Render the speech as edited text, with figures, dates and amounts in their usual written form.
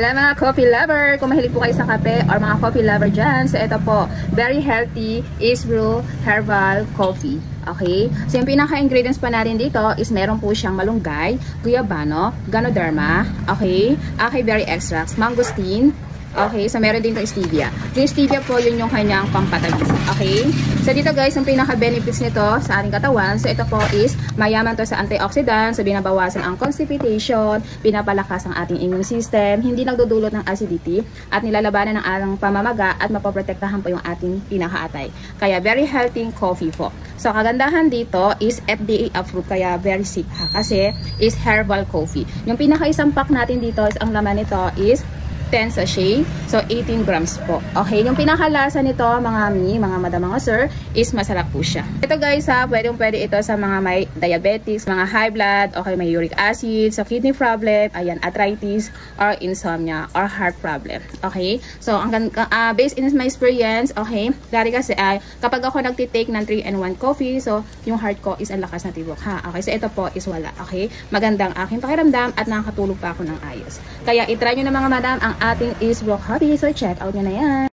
Hello mga coffee lover! Kung mahilig po kayo sa kape or mga coffee lover dyan, so ito po, very healthy is brew herbal coffee. Okay? So yung pinaka-ingredients pa natin dito is meron po siyang malunggay, guyabano, ganoderma, okay, berry extracts, mangosteen, okay, so meron din itong stevia. Yung stevia po, yun yung kanyang pampatamis. Okay? So dito guys, yung pinaka-benefits nito sa ating katawan, so ito po is mayaman to sa antioxidants, so binabawasan ang constipation, pinapalakas ang ating immune system, hindi nagdudulot ng acidity, at nilalabanan ng alang pamamaga at mapoprotektahan po yung ating pinaka-atay. Kaya very healthy coffee po. So kagandahan dito is FDA approved, kaya very safe ha, kasi is herbal coffee. Yung pinaka-isang pack natin dito is ang laman nito is 10 sachet. So, 18 grams po. Okay, yung pinakalasa nito, mga madam, mga sir, is masarap po siya. Ito guys ha, pwede ito sa mga may diabetics, mga high blood, okay, may uric acid, so kidney problem, ayan, arthritis, or insomnia, or heart problem. Okay, so, based in my experience, okay, dati kasi kapag ako nagtitake ng 3-in-1 coffee, so, yung heart ko is ang lakas na tibok ha. Okay, so ito po is wala. Okay, magandang aking pakiramdam at nakakatulog pa ako ng ayos. Kaya, itry nyo na mga madam ang ating is Rock Hobby. So, check out nyo na yan.